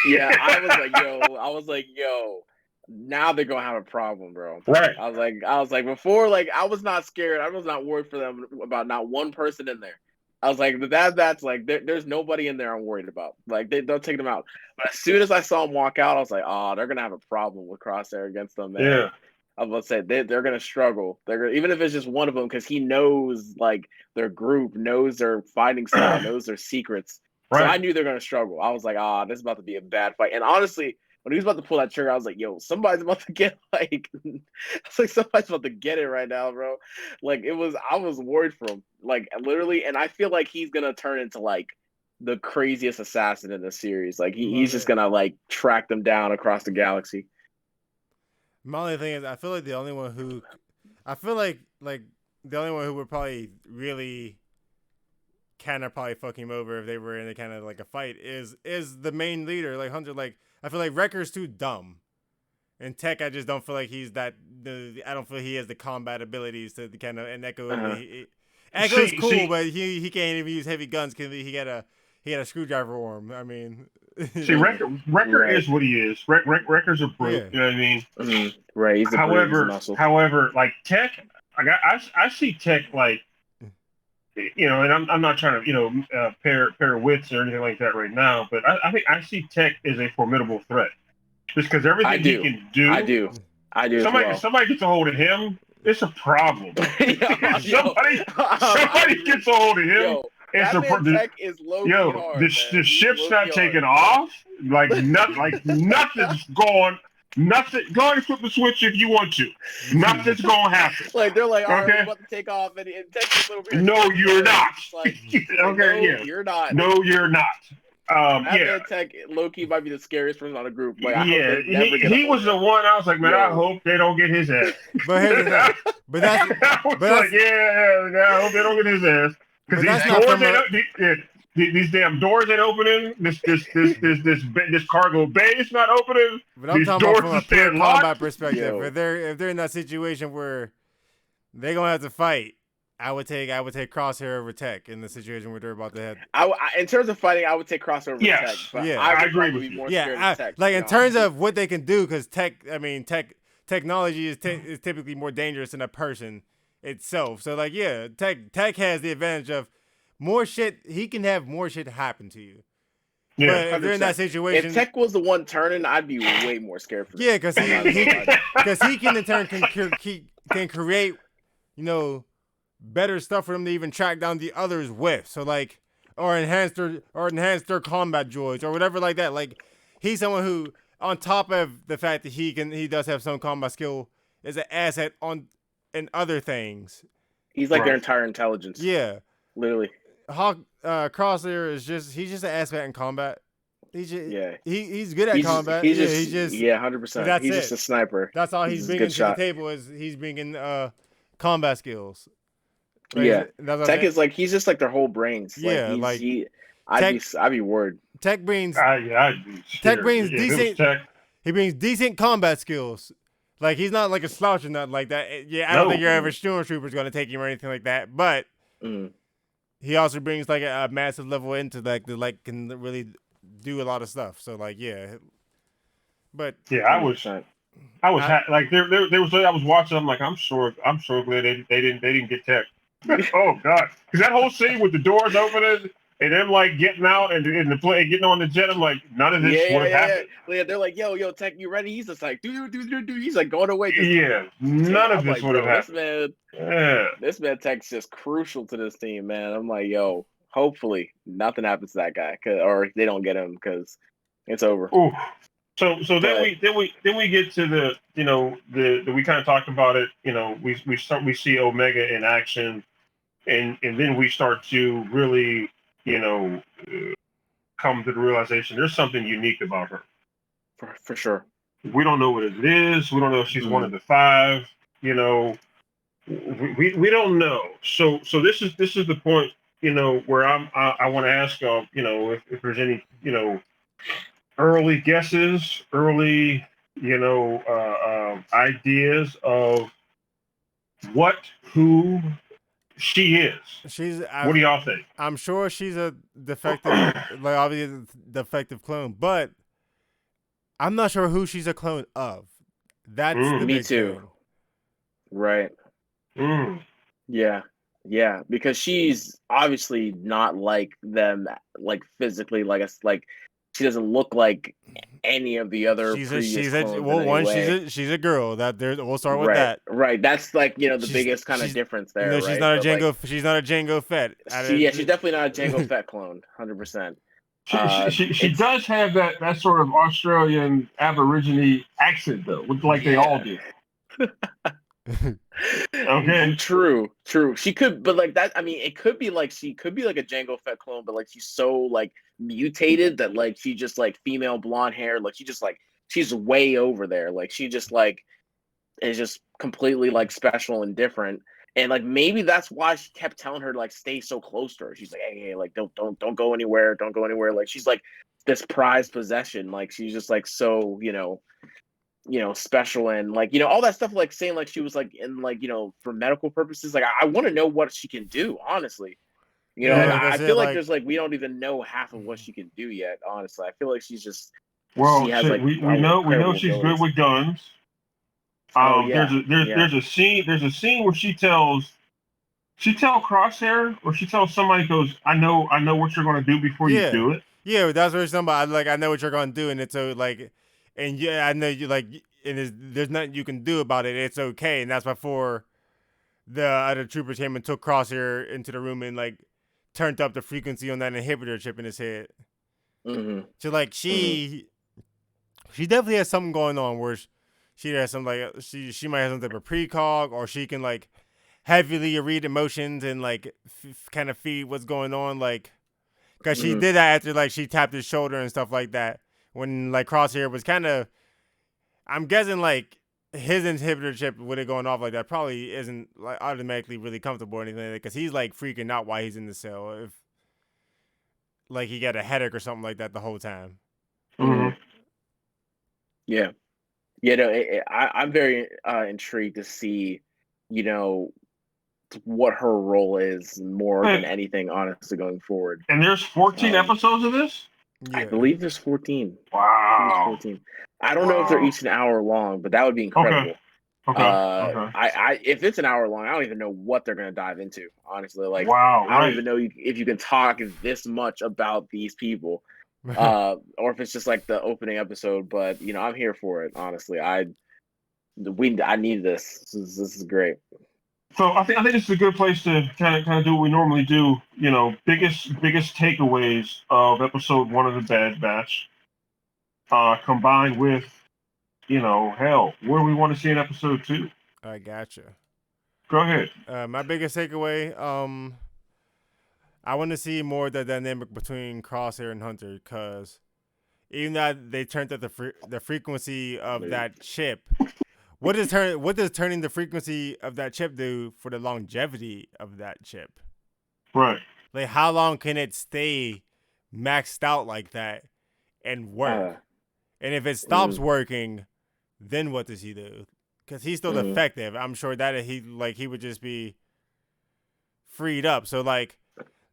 Yeah, I was like, yo. Now they're gonna have a problem, bro. Right. I was like, before, like, I was not scared. I was not worried for them about not one person in there. I was like, that's like, there's nobody in there I'm worried about. Like, they'll take them out. But as soon as I saw them walk out, I was like, oh, they're gonna have a problem with Crosshair against them, man. Yeah. I was about to say they're gonna struggle. Even if it's just one of them, because he knows like their group, knows their fighting style, knows their secrets. Right. So I knew they're gonna struggle. I was like, this is about to be a bad fight. And honestly, when he was about to pull that trigger, I was like, yo, somebody's about to get like it's like somebody's about to get it right now, bro. Like I was worried for him. Like literally, and I feel like he's gonna turn into like the craziest assassin in the series. Like he's just gonna like track them down across the galaxy. My only thing is, I feel like the only one who would probably really kind of probably fuck him over if they were in a kind of like a fight is the main leader, like Hunter. Like, I feel like Wrecker's too dumb, and Tech, I just don't feel like he's that. I don't feel he has the combat abilities to kind of. And Echo, Echo's cool, but he can't even use heavy guns because he had a screwdriver arm. I mean, see, Wrecker is what he is. Wrecker's a brute. Yeah. You know what I mean? Mm-hmm. Right. He's a brute. He's a muscle. However, like Tech, I see Tech like. And I'm not trying to pair wits or anything like that right now, but I think I see Tech as a formidable threat, just because everything he can do. I do. Somebody gets a hold of him, it's a problem. Somebody gets a hold of him. Tech is low hard, the ship's not taking off. Like nothing's going. Nothing. Go and flip the switch if you want to. Nothing's gonna happen. Like they're like, all right, we're about to take off, and Tech's over here. No, you're not. Like, okay, you're not. No, you're not. Tech low key might be the scariest person on the group. Like, he was the one. I was like, man, I hope they don't get his ass. But here's the thing. I hope they don't get his ass because these damn doors ain't opening. This cargo bay is not opening. But I'm talking about from a pure combat perspective. If they're in that situation where they're gonna have to fight, I would take Crosshair over Tech in the situation where they're about to head. In terms of fighting, I would take Crosshair over Tech. But I agree with you. Tech, like in terms of what they can do, because technology is typically more dangerous than a person itself. So like, Tech has the advantage of more shit. He can have more shit happen to you. Yeah, but if they're in that situation, if Tech was the one turning, I'd be way more scared for them. Yeah, because he can in turn can create, better stuff for them to even track down the others with. So like, or enhance their combat droids or whatever like that. Like, he's someone who, on top of the fact that he does have some combat skill, is an asset in other things. He's like their entire intelligence. Yeah, literally. Crosshair is he's just an asset in combat. He's good at combat. He's just 100%. He's just a sniper. That's all he's bringing to the table is he's bringing combat skills. Like, Tech is like he's just like their whole brains. Yeah, I'd be worried. Tech brings decent. He brings decent combat skills. Like, he's not like a slouch or nothing like that. Yeah, I don't think your average stormtrooper is going to take him or anything like that. But he also brings like a massive level into can really do a lot of stuff. So like, yeah. But yeah, I was watching. I'm like, I'm so glad they didn't get Tech. Oh God, because that whole scene with the doors opening And them like getting out and in the plane, getting on the jet. I'm like, none of this would have happened. Yeah. They're like, yo, Tech, you ready? He's just like, do. He's like going away. Just, Yeah, none of I'm this like, would have bro, happened. Yeah. this man Tech's just crucial to this team, man. I'm like, yo, hopefully nothing happens to that guy, or they don't get him because it's over. Ooh. So then But we get to the the we kind of talked about it. We see Omega in action, and then we start to really come to the realization there's something unique about her. for sure, We don't know what it is. We don't know if she's one of the five. We don't know. So this is the point. Where I want to ask if there's any early guesses, early ideas of who she is. What do y'all think? I'm sure she's a defective, like obviously defective clone, but I'm not sure who she's a clone of. That's the me big too. thing. Right. Yeah, because she's obviously not like them, like physically, like us, like she doesn't look like any of the other previous clones. She's a girl. We'll start with right, that. Right. That's like the biggest kind of difference there. No, right? she's not a Django. She's not a Django Fett. She's definitely not a Django Fett clone, 100%. She does have that sort of Australian Aborigine accent though, which they all do. Okay. True. She could, but like that. I mean, it could be like she could be like a Jango Fett clone, but like she's so like mutated that like she just like female blonde hair, like she's way over there. Like she just like is just completely like special and different. And like maybe that's why she kept telling her to like stay so close to her. She's like, hey, like don't go anywhere, don't go anywhere. Like she's like this prized possession. Like she's just like so special and like all that stuff, like saying like she was like in like for medical purposes. Like I want to know what she can do, honestly. I feel like there's like we don't even know half of what she can do yet. Honestly, I feel like she's just she has like we know she's good with guns. There's a scene where she tells Crosshair, or she tells somebody, goes, I know what you're going to do before you do it. Yeah, that's where somebody like I know what you're going to do, and it's so like, and yeah, I know you like, and there's nothing you can do about it. It's okay, and that's before the other troopers came and took Crosshair into the room and like turned up the frequency on that inhibitor chip in his head. So like she definitely has something going on where she has some like she might have some type of precog, or she can like heavily read emotions and like kind of feed what's going on, like because she did that after like she tapped his shoulder and stuff like that when like Crosshair was kind of, I'm guessing like his inhibitor chip with it going off like that probably isn't like automatically really comfortable or anything like that, because he's like freaking out while he's in the cell if like he got a headache or something like that the whole time. Yeah. No, I'm very intrigued to see what her role is more than anything, honestly, going forward. And there's 14 episodes of this? I believe there's 14. Wow. 14. I don't know if they're each an hour long, but that would be incredible. Okay. If it's an hour long, I don't even know what they're going to dive into, honestly. Like, wow, I don't even know if you can talk this much about these people, or if it's just like the opening episode. But I'm here for it, honestly. I need this. This is great. So I think this is a good place to kind of do what we normally do. Biggest takeaways of episode 1 of the Bad Batch, combined with where do we want to see in episode 2? I gotcha. Go ahead. My biggest takeaway, I want to see more of the dynamic between Crosshair and Hunter, because even though they turned up the frequency of that chip, what does turning the frequency of that chip do for the longevity of that chip? Right. Like, how long can it stay maxed out like that and work? And if it stops working, then what does he do? Because he's still effective. I'm sure that he would just be freed up. So like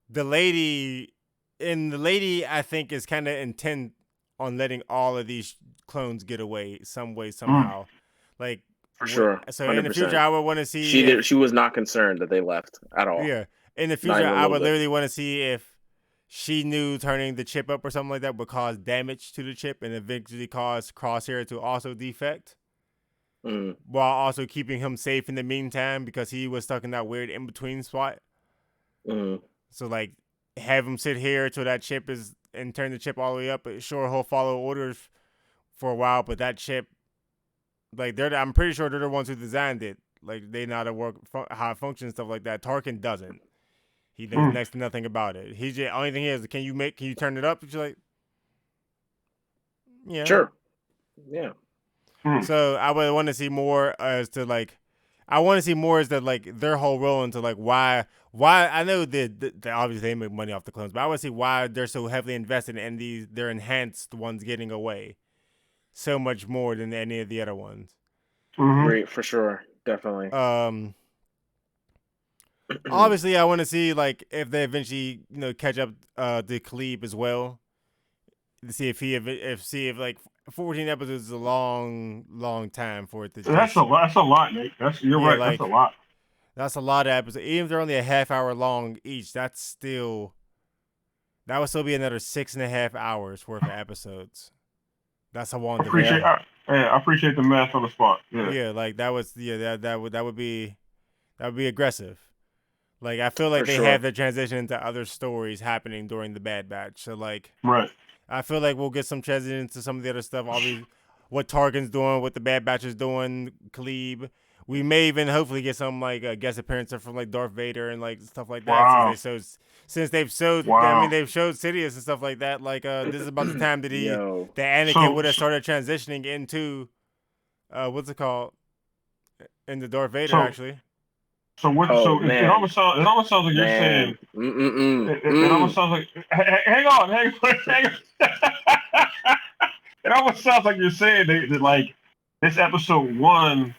the lady, I think is kind of intent on letting all of these clones get away some way somehow. Like for sure. So 100%. In the future, I would want to see she was not concerned that they left at all. Yeah. In the future, I would literally want to see if she knew turning the chip up or something like that would cause damage to the chip and eventually cause Crosshair to also defect, while also keeping him safe in the meantime because he was stuck in that weird in between spot. So like, have him sit here till that chip is and turn the chip all the way up. Sure, he'll follow orders for a while, but that chip, like I'm pretty sure they're the ones who designed it. Like they know how to work, how it functions, stuff like that. Tarkin doesn't. He knows next to nothing about it. He's the only thing he is. Can you turn it up? She's like, yeah, sure, yeah. So I would want to see more as to like, I want to see more as to like their whole role into like why I know that obviously they make money off the clones, but I want to see why they're so heavily invested in their enhanced ones getting away so much more than any of the other ones. Great, for sure, definitely. Obviously, I want to see like if they eventually catch up to Khalib as well, to see if like 14 episodes is a long time for it to. That's a lot, Nick. You're right. Like, that's a lot. That's a lot of episodes. Even if they're only a half hour long each, that would still be another 6.5 hours worth of episodes. That's a long. I appreciate the math on the spot. Yeah, like that would be aggressive. Like I feel like they have the transition into other stories happening during the Bad Batch. So like, right. I feel like we'll get some transition into some of the other stuff. Obviously, what Tarkin's doing, what the Bad Batch is doing, Khalib. We may even hopefully get some like guest appearances from like Darth Vader and like stuff like that. Wow. Since they've showed, I mean they've showed Sidious and stuff like that. Like this is about the time that Anakin would have started transitioning into, what's it called, into Darth Vader actually. So what? It almost sounds like you're saying. It almost sounds like. Hang on. It almost sounds like you're saying that like this episode 1.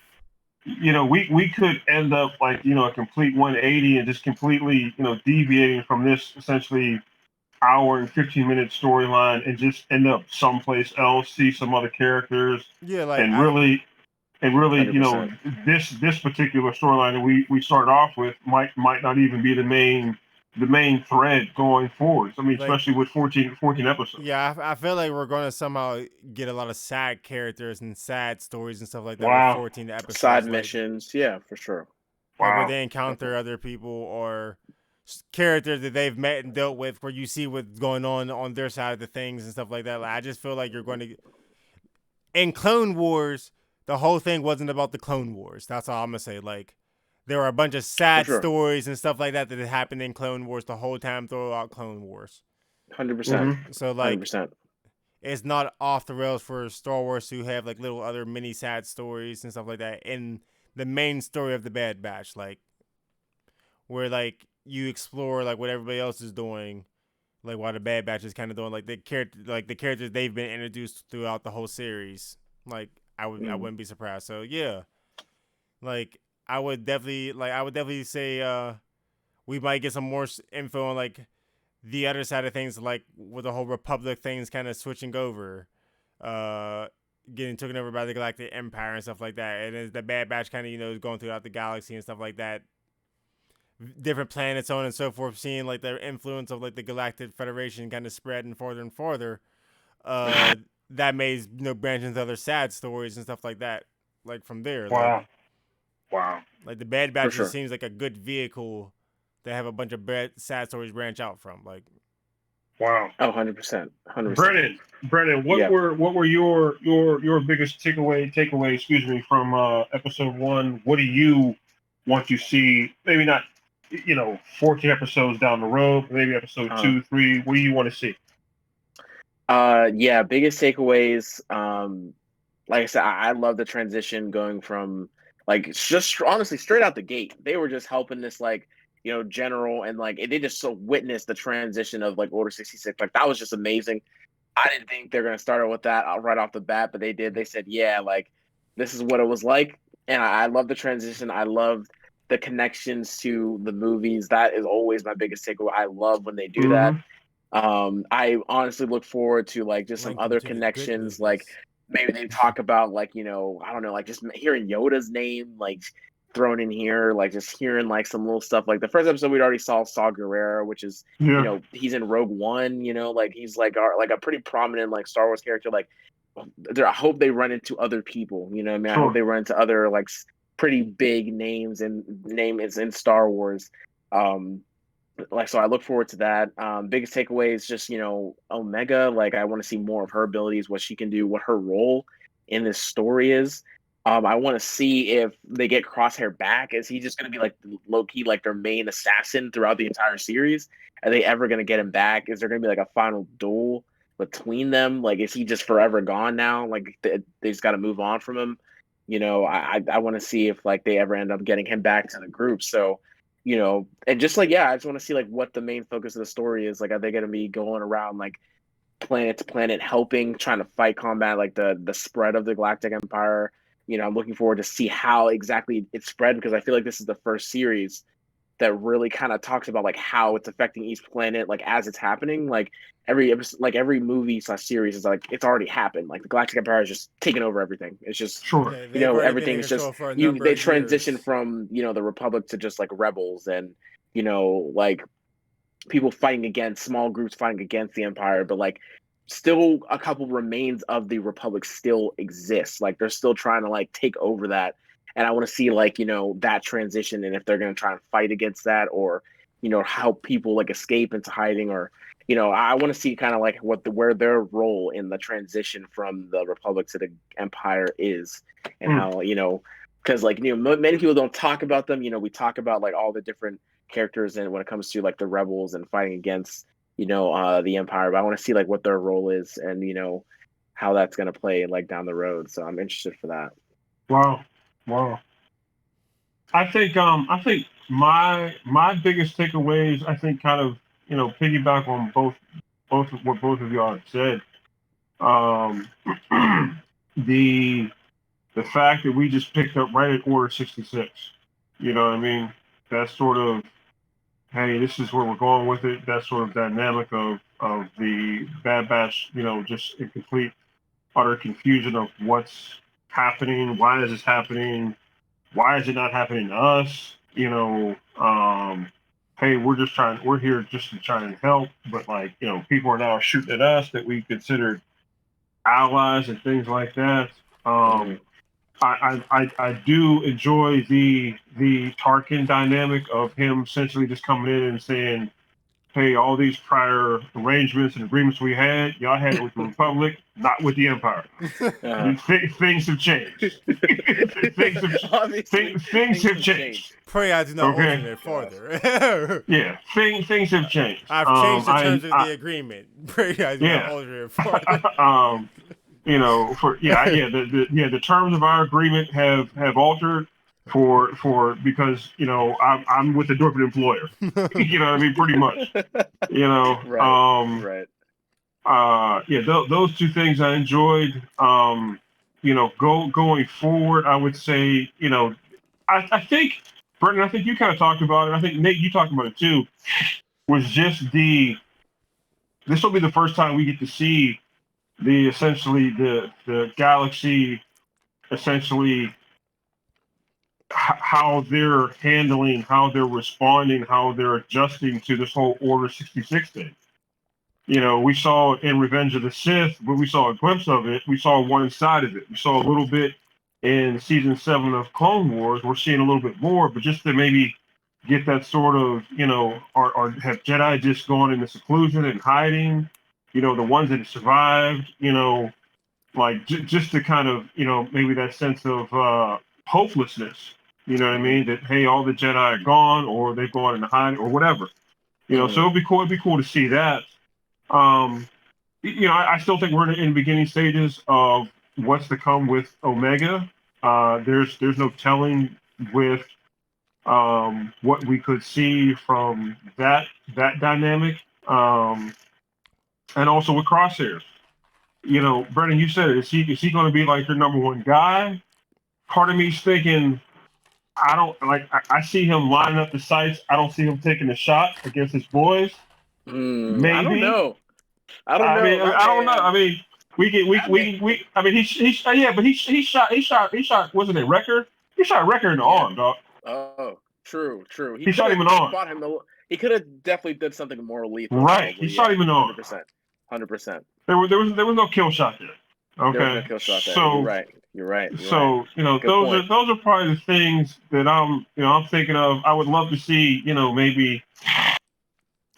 We could end up like a complete 180 and just completely deviating from this essentially hour and 15-minute storyline and just end up someplace else, see some other characters, and really 100%. This particular storyline that we started off with might not even be the main thread going forward. I mean, especially with 14 episodes. Yeah, I feel like we're going to somehow get a lot of sad characters and sad stories and stuff like that with 14 episodes. Side missions, yeah, for sure. Like where they encounter other people or characters that they've met and dealt with, where you see what's going on their side of the things and stuff like that. Like, I just feel like you're going to. In Clone Wars, the whole thing wasn't about the Clone Wars. That's all I'm gonna say. Like, there were a bunch of sad stories and stuff like that had happened in Clone Wars the whole time throughout Clone Wars. 100%. So like, 100%. It's not off the rails for Star Wars to have like little other mini sad stories and stuff like that in the main story of the Bad Batch, like where like you explore like what everybody else is doing, like while the Bad Batch is kind of doing like the characters they've been introduced throughout the whole series. Like I wouldn't be surprised. So yeah, like I would definitely say we might get some more info on like the other side of things, like with the whole Republic things kind of switching over, getting taken over by the Galactic Empire and stuff like that. And as the Bad Batch kind of is going throughout the galaxy and stuff like that, different planets, so on and so forth, seeing like the influence of like the Galactic Federation kind of spreading farther and farther. That may branch into other sad stories and stuff like that. Like from there, wow. Like the Bad Batch just seems like a good vehicle to have a bunch of sad stories branch out from. Like, wow. Oh, 100%. Brennan, what were your biggest takeaway? Excuse me, from episode 1. What do you want to see? Maybe not, 14 episodes down the road. Maybe episode 2, 3. What do you want to see? Biggest takeaways. Like I said, I love the transition going from like just honestly straight out the gate. They were just helping this like general and like they just so witnessed the transition of like Order 66. Like that was just amazing. I didn't think they're gonna start with that right off the bat, but they did. They said, yeah, like this is what it was like, and I love the transition. I love the connections to the movies. That is always my biggest takeaway. I love when they do that. I honestly look forward to like just some other connections, like maybe they talk about like I don't know, like just hearing Yoda's name like thrown in here, like just hearing like some little stuff. Like the first episode, we'd already saw Guerrero, which is Yeah. he's in Rogue One. Like he's like a pretty prominent like Star Wars character. Like I hope they run into other people. You know what I mean? I hope they run into other like pretty big names in Star Wars. So I look forward to that. Biggest takeaway is just Omega. Like I want to see more of her abilities, what she can do, what her role in this story is. I want to see if they get Crosshair back. Is he just going to be like low key like their main assassin throughout the entire series? Are they ever going to get him back? Is there going to be like a final duel between them? Like is he just forever gone now? Like they just got to move on from him. I want to see if like they ever end up getting him back to the group. So and just like, I just want to see like what the main focus of the story is. Like, are they going to be going around like planet to planet, trying to fight combat like the spread of the Galactic Empire? I'm looking forward to see how exactly it's spread, because I feel like this is the first series that really kind of talks about like how it's affecting each planet, like as it's happening. Like every movie / series is like it's already happened. Like the Galactic Empire is just taking over everything. It's just They've already been in everything's control just for a number they of transition years. from the Republic to just like rebels, and like people fighting against small groups fighting against the Empire, but like still a couple remains of the Republic still exists. Like they're still trying to like take over that. And I want to see like, that transition, and if they're going to try and fight against that, or, help people like escape into hiding, or, I want to see kind of like where their role in the transition from the Republic to the Empire is, and how, because like, many people don't talk about them. We talk about like all the different characters, and when it comes to like the rebels and fighting against the Empire, but I want to see like what their role is, and how that's going to play like down the road. So I'm interested for that. Wow. I think my biggest takeaways, I think, kind of piggyback on both of what both of y'all have said. Um, the fact that we just picked up right at Order 66. You know what I mean? That sort of, hey, this is where we're going with it. That sort of dynamic of the Bad Batch, just in complete utter confusion of what's happening. Why is this happening? Why is it not happening to us? Hey, we're here just to try and help, but like, people are now shooting at us that we considered allies and things like that. I do enjoy the Tarkin dynamic of him essentially just coming in and saying, hey, all these prior arrangements and agreements we had, y'all had it with the Republic, not with the Empire. Things have changed. things have changed. Pray I do not alternate further. Yeah, things have changed. I've changed the terms of the agreement. Pray I do not alternate further. The terms of our agreement have altered because I'm with a different employer. You know what I mean? Pretty much. Right. Those two things I enjoyed. Going forward, I would say, I think, Brendan, I think you kind of talked about it. I think Nate, you talked about it too. Was just this will be the first time we get to see essentially the galaxy, essentially how they're handling, how they're responding, how they're adjusting to this whole Order 66 thing. We saw it in Revenge of the Sith, but we saw a glimpse of it. We saw one side of it. We saw a little bit in season 7 of Clone Wars. We're seeing a little bit more, but just to maybe get that sort of, or have Jedi just gone into seclusion and hiding, the ones that survived, like just to kind of, maybe that sense of hopelessness, you know what I mean? That, hey, all the Jedi are gone, or they've gone into hiding, or whatever. So it'd be cool to see that. I still think we're in the beginning stages of what's to come with Omega. There's no telling with what we could see from that dynamic, and also with Crosshairs. Brennan, you said it. Is he going to be like your number one guy? Part of me's thinking, I don't like. I see him lining up the sights. I don't see him taking a shot against his boys. Maybe. I don't know. I don't know. I mean, I mean, he shot. Wasn't it Wrecker? He shot Wrecker in the arm, dog. Oh, true. He's not even on. He could have definitely did something more lethal. Right. Probably, He's not even on. 100%. There was no kill shot there. Okay. There was no kill shot there. So You're right. so Good those are probably the things that I'm thinking of. I would love to see maybe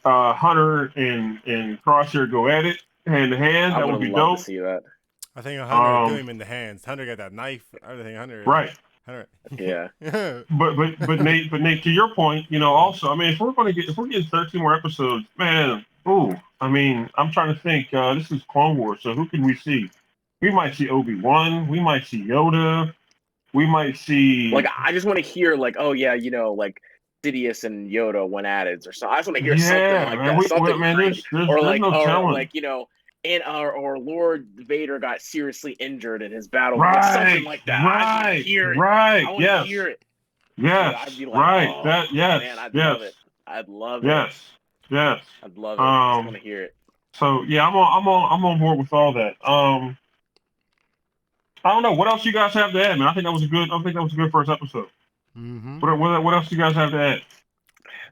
Hunter and Crosshair go at it hand to hand. That would be love dope. to see that. I think Hunter do him in the hands. Hunter got that knife. I think Hunter. Right. Hunter. Yeah. but Nate, to your point, also, I mean, if we're getting 13 more episodes, man, I mean, I'm trying to think. This is Clone Wars, so who can we see? We might see Obi-Wan. We might see Yoda. We might see. Like, I just want to hear, like, oh yeah, like Sidious and Yoda went at it or something. I just want to hear something like that. Something crazy. There's no telling. Like and or Lord Vader got seriously injured in his battle, right, something like that. I want to hear it. Right, I want to hear it. Yes, I'd be like, right. oh, That yes, man, I'd yes. love it. I'd love yes, it. Yes, I'd love it. I just want to hear it. So yeah, I'm on board with all that. I don't know what else you guys have to add, man. I think that was a good first episode. Mm-hmm. What else you guys have to add?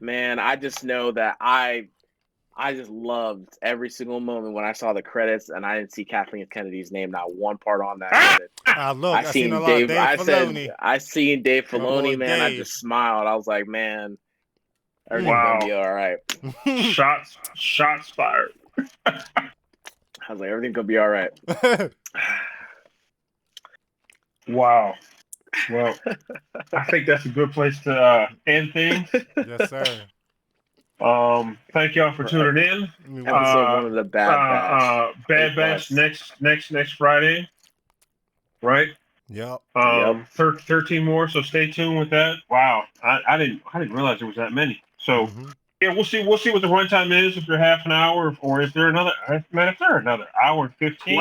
Man, I just know that I just loved every single moment when I saw the credits and I didn't see Kathleen Kennedy's name, not one part on that credit. I seen a lot of Dave Filoni. I seen Dave Filoni, man. Dave. I just smiled. I was like, man, everything's gonna be all right. Shots fired. I was like, everything's gonna be all right. Wow. Well, I think that's a good place to end things. Yes, sir. Thank y'all for tuning in. Episode 1 of the Bad Batch next Friday, right? Yep. 13 more, so stay tuned with that. Wow, I didn't realize there was that many. So yeah, we'll see what the runtime is. If they're half an hour, or if they're another hour and 15.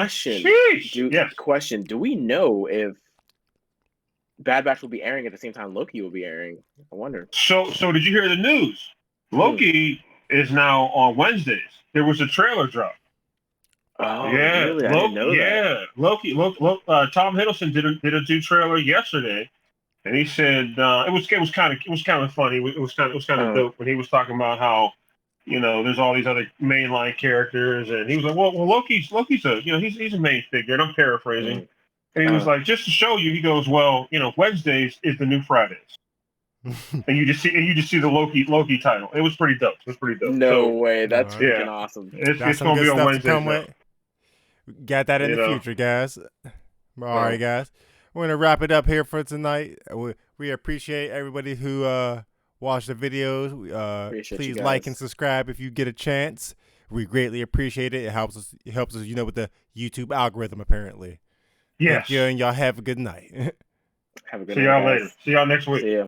Question: do we know if Bad Batch will be airing at the same time Loki will be airing? I wonder. So did you hear the news? Loki is now on Wednesdays. There was a trailer drop. Oh, yeah, really? I didn't know that. Loki. Tom Hiddleston did a new trailer yesterday, and he said it was kind of funny. It was kind of dope when he was talking about how there's all these other mainline characters, and he was like, well, Loki's a he's a main figure, and I'm paraphrasing. And he was like, just to show you, he goes, well, Wednesdays is the new Fridays. and you just see the Loki title. It was pretty dope. No way. That's freaking awesome. It's going to be on Wednesday. Got that in the future, guys. All right, guys. We're going to wrap it up here for tonight. We appreciate everybody who watched the videos. Please like and subscribe if you get a chance. We greatly appreciate it. It helps us, with the YouTube algorithm, apparently. Yes. Thank you, and y'all have a good night. Have a good night. See y'all later. See y'all next week. See ya.